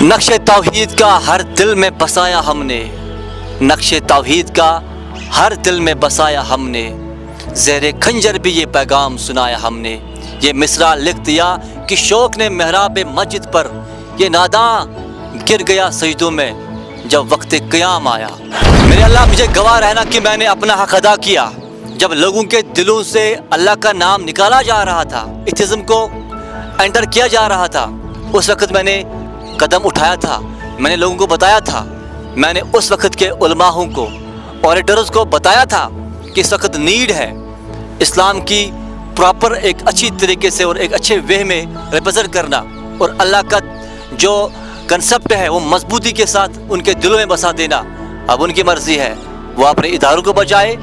नक्श तौहीद का हर दिल में बसाया हमने, नक्श तौहीद का हर दिल में बसाया हमने, ज़ेरे खंजर भी ये पैगाम सुनाया हमने। ये मिसरा लिख दिया कि शौक ने महराब मस्जिद पर, ये नादां गिर गया सजदों में जब वक्त क़याम आया। मेरे अल्लाह मुझे गवाह रहना कि मैंने अपना हक अदा किया। जब लोगों के दिलों से अल्लाह का नाम निकाला जा रहा था, एथिज़्म को एंटर किया जा रहा था, उस वक़्त मैंने कदम उठाया था, मैंने लोगों को बताया था, मैंने उस वक़्त के उलमाओं को, ऑरेटर्स को बताया था कि इस वक़्त नीड है इस्लाम की प्रॉपर एक अच्छी तरीके से और एक अच्छे वे में रिप्रेजेंट करना, और अल्लाह का जो कंसेप्ट है वो मजबूती के साथ उनके दिलों में बसा देना। अब उनकी मर्ज़ी है वो अपने इदारों को बचाए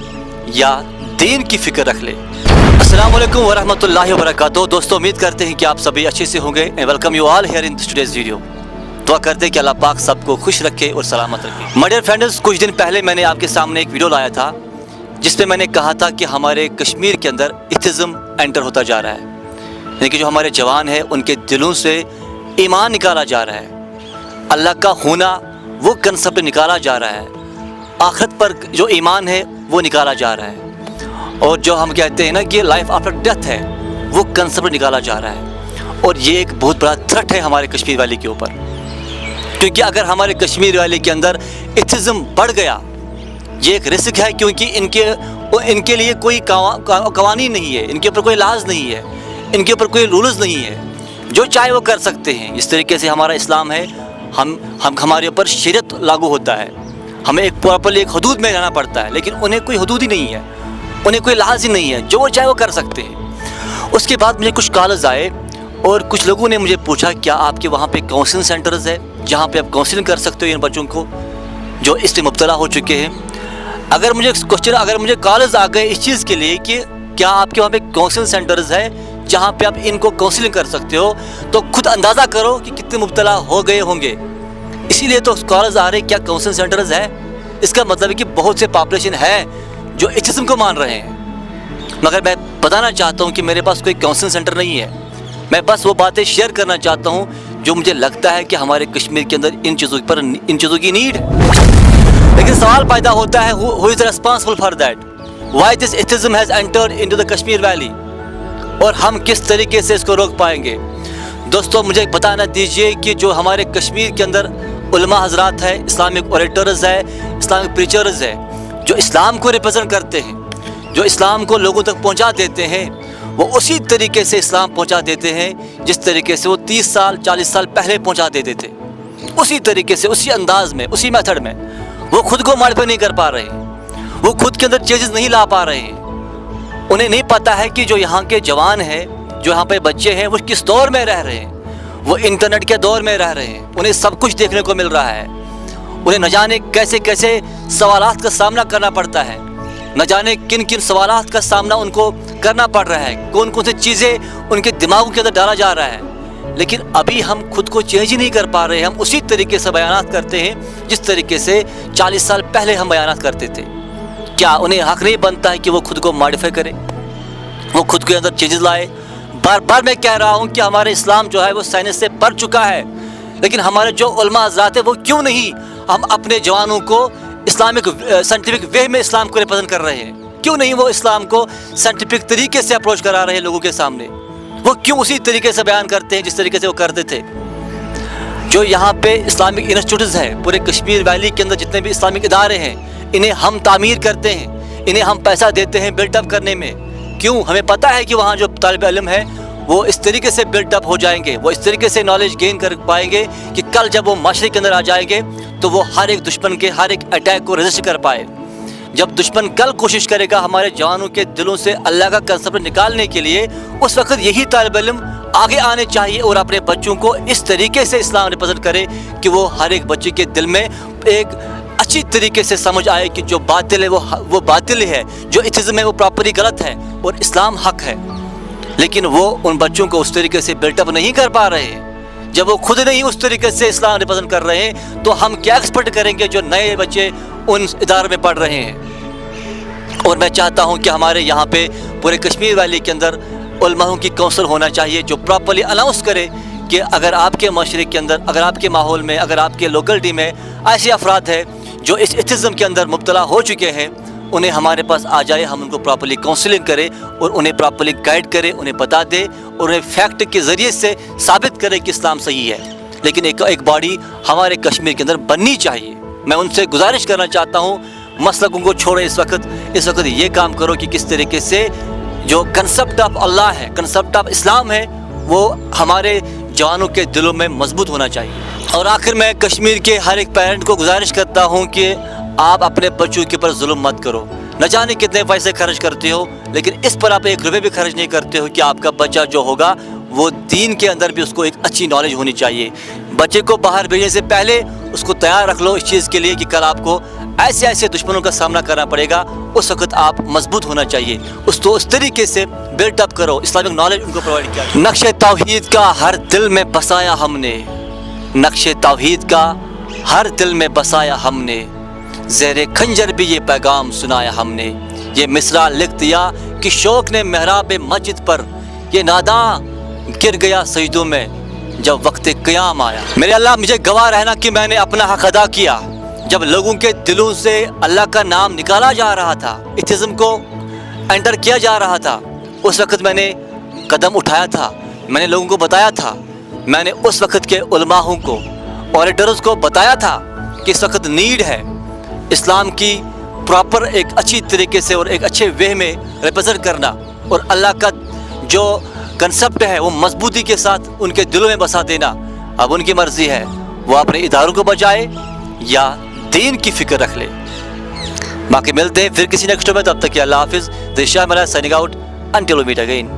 या दीन की फ़िक्र रख ले। अस्सलामु अलैकुम वरहमतुल्लाहि वबरकातुहू। दोस्तों, उम्मीद करते हैं कि आप सभी अच्छे से होंगे and welcome you all here in today's video. दुआ करते हैं कि अल्लाह पाक सबको खुश रखे और सलामत रखे। माय डियर फ्रेंड्स, कुछ दिन पहले मैंने आपके सामने एक वीडियो लाया था जिसमें मैंने कहा था कि हमारे कश्मीर के अंदर एथिज़्म एंटर होता जा रहा है, यानी कि जो हमारे जवान हैं उनके दिलों से ईमान निकाला जा रहा है, अल्लाह का होना वो कंसेप्ट निकाला जा रहा है, आखिरत पर जो ईमान है वो निकाला जा रहा है, और जो हम कहते हैं ना कि लाइफ आफ्टर डेथ है वो कंसेप्ट निकाला जा रहा है। और ये एक बहुत बड़ा थ्रेट है हमारे कश्मीर वैली के ऊपर, क्योंकि अगर हमारे कश्मीर वैली के अंदर एथिज़्म बढ़ गया, ये एक रिस्क है, क्योंकि इनके लिए कोई कवानीन नहीं है, इनके ऊपर कोई लाज नहीं है, इनके ऊपर कोई रूल्स नहीं है, जो चाहे वो कर सकते हैं। इस तरीके से हमारा इस्लाम है, हम हमारे ऊपर शरीयत लागू होता है, हमें एक प्रॉपरली एक हदूद में रहना पड़ता है, लेकिन उन्हें कोई हदूद ही नहीं है, उन्हें कोई लाज ही नहीं है, जो वो चाहे वो कर सकते हैं। उसके बाद मुझे कुछ कॉल्स आए और कुछ लोगों ने मुझे पूछा, क्या आपके वहाँ पे काउंसलिंग सेंटर्स है जहाँ पे आप काउंसलिंग कर सकते हो इन बच्चों को जो इससे मुब्तला हो चुके हैं। अगर मुझे कॉल्स आ गए इस चीज़ के लिए कि क्या आपके वहाँ पे काउंसलिंग सेंटर्स है जहाँ पे आप इनको काउंसलिंग कर सकते हो, तो खुद अंदाज़ा करो कि कितने मुब्तला हो गए होंगे। इसीलिए तो कॉल्स आ रहे क्या काउंसलिंग सेंटर्स है, इसका मतलब है कि बहुत से पॉपुलेशन है जो एथिज़्म को मान रहे हैं। मगर मैं बताना चाहता हूँ कि मेरे पास कोई काउंसलिंग सेंटर नहीं है, मैं बस वो बातें शेयर करना चाहता हूँ जो मुझे लगता है कि हमारे कश्मीर के अंदर इन चीज़ों की नीड है। लेकिन सवाल पैदा होता है, who is responsible for that, why this atheism has entered into the Kashmir valley, और हम किस तरीके से इसको रोक पाएंगे। दोस्तों, मुझे बताना दीजिए कि जो हमारे कश्मीर के अंदर उलमा हजरात है, इस्लामिक ऑरेटर्स है, इस्लामिक प्रीचर्स है, जो इस्लाम को रिप्रेजेंट करते हैं, जो इस्लाम को लोगों तक पहुंचा देते हैं, वो उसी तरीके से इस्लाम पहुंचा देते हैं जिस तरीके से वो 30 साल 40 साल पहले पहुंचा देते थे। उसी तरीके से, उसी अंदाज में, उसी मेथड में वो खुद को मॉडिफाई नहीं कर पा रहे हैं, वो खुद के अंदर चेंजेस नहीं ला पा रहे हैं। उन्हें नहीं पता है कि जो यहाँ के जवान हैं, जो यहाँ पे बच्चे हैं, वो किस दौर में रह रहे हैं। वो इंटरनेट के दौर में रह रहे हैं, उन्हें सब कुछ देखने को मिल रहा है, उन्हें न जाने कैसे कैसे सवालात का सामना करना पड़ता है, न जाने किन किन सवालात का सामना उनको करना पड़ रहा है, कौन कौन सी चीज़ें उनके दिमागों के अंदर डाला जा रहा है। लेकिन अभी हम खुद को चेंज ही नहीं कर पा रहे हैं, हम उसी तरीके से बयानात करते हैं जिस तरीके से 40 साल पहले हम बयानात करते थे। क्या उन्हें हक नहीं बनता है कि वो खुद को मॉडिफाई करें, वो खुद के अंदर चेंजेस लाए। बार बार मैं कह रहा हूँ कि हमारे इस्लाम जो है वो साइंस से बढ़ चुका है, लेकिन हमारे जो उलमा हज़रात है वो क्यों नहीं हम अपने जवानों को इस्लामिक साइंटिफिक वे में इस्लाम को रिप्रेजेंट कर रहे हैं, क्यों नहीं वो इस्लाम को साइंटिफिक तरीके से अप्रोच करा रहे हैं लोगों के सामने, वो क्यों उसी तरीके से बयान करते हैं जिस तरीके से वो करते थे। जो यहाँ पे इस्लामिक इंस्टीट्यूट्स हैं पूरे कश्मीर वैली के अंदर, जितने भी इस्लामिक इदारे हैं, इन्हें हम तामीर करते हैं, इन्हें हम पैसा देते हैं बिल्टअप करने में। क्यों? हमें पता है कि वहाँ जो तालिब इल्म है वो इस तरीके से बिल्टअप हो जाएंगे, वो इस तरीके से नॉलेज गेन कर पाएंगे कि कल जब वो माशरे के अंदर आ जाएंगे तो वो हर एक दुश्मन के हर एक अटैक को रेजिस्ट कर पाए। जब दुश्मन कल कोशिश करेगा हमारे जवानों के दिलों से अल्लाह का कंसेप्ट निकालने के लिए, उस वक्त यही तालिब इल्म आगे आने चाहिए और अपने बच्चों को इस तरीके से इस्लाम रिप्रेजेंट करे कि वो हर एक बच्चे के दिल में एक अच्छी तरीके से समझ आए कि जो बातिल है वो बातिल है, जो एथिज़्म है वो प्रॉपरली गलत है और इस्लाम हक है। लेकिन वो उन बच्चों को उस तरीके से बिल्टअप नहीं कर पा रहे हैं। जब वो खुद नहीं उस तरीके से इस्लाम रिप्रेजेंट कर रहे हैं तो हम क्या एक्सपेक्ट करेंगे जो नए बच्चे उन इदारों में पढ़ रहे हैं। और मैं चाहता हूं कि हमारे यहाँ पे पूरे कश्मीर वैली के अंदर उलमाओं की काउंसिल होना चाहिए जो प्रॉपरली अनाउंस करे کہ اگر آپ کے معاشرے کے اندر، اگر آپ کے ماحول میں، اگر آپ کے لوکلٹی میں ایسے افراد ہیں جو اس ایتھزم کے اندر مبتلا ہو چکے ہیں، انہیں ہمارے پاس آ جائے، ہم ان کو پراپرلی کاؤنسلنگ کریں اور انہیں پراپرلی گائیڈ کریں، انہیں بتا دیں اور انہیں فیکٹ کے ذریعے سے ثابت کریں کہ اسلام صحیح ہے۔ لیکن ایک باڈی ہمارے کشمیر کے اندر بننی چاہیے۔ میں ان سے گزارش کرنا چاہتا ہوں، مسلکوں کو چھوڑیں، اس وقت یہ کام کرو کہ کس طریقے سے جو کنسپٹ آف اللہ ہے، کنسپٹ آف اسلام ہے، وہ ہمارے جوانوں کے دلوں میں مضبوط ہونا چاہیے۔ اور آخر میں کشمیر کے ہر ایک پیرنٹ کو گزارش کرتا ہوں کہ آپ اپنے بچوں کے اوپر ظلم مت کرو۔ نہ جانے کتنے پیسے خرچ کرتے ہو، لیکن اس پر آپ 1 روپے بھی خرچ نہیں کرتے ہو کہ آپ کا بچہ جو ہوگا وہ دین کے اندر بھی اس کو ایک اچھی نالج ہونی چاہیے۔ بچے کو باہر بھیجنے سے پہلے اس کو تیار رکھ لو اس چیز کے لیے کہ کل آپ کو ایسے دشمنوں کا سامنا کرنا پڑے گا، اس وقت آپ مضبوط ہونا چاہیے۔ اس طریقے سے بلڈ اپ کرو، اسلامک نالج ان کو پرووائڈ کیا۔ نقش توحید کا ہر دل میں بسایا ہم نے، نقش توحید کا ہر دل میں بسایا ہم نے، زیر خنجر بھی یہ پیغام سنایا ہم نے۔ یہ مصرع لکھ دیا کہ شوق نے محراب مسجد پر، یہ ناداں گر گیا سجدوں میں جب وقت قیام آیا۔ میرے اللہ مجھے گواہ رہنا کہ میں نے اپنا حق ادا کیا۔ جب لوگوں کے دلوں سے اللہ کا نام نکالا جا رہا تھا، ایتھزم کو انٹر کیا جا رہا تھا، اس وقت میں نے قدم اٹھایا تھا، میں نے لوگوں کو بتایا تھا، میں نے اس وقت کے علماءوں کو، اوریٹرز کو بتایا تھا کہ اس وقت نیڈ ہے اسلام کی پراپر ایک اچھی طریقے سے اور ایک اچھے وے میں ریپرزینٹ کرنا، اور اللہ کا جو کنسپٹ ہے وہ مضبوطی کے ساتھ ان کے دلوں میں بسا دینا۔ اب ان کی مرضی ہے وہ اپنے اداروں کو بچائے یا دین کی فکر رکھ لے۔ باقی ملتے ہیں پھر کسی نیکسٹ میں، تب تک کہ اللہ حافظ۔ This Shah Mulla signing out until we meet again.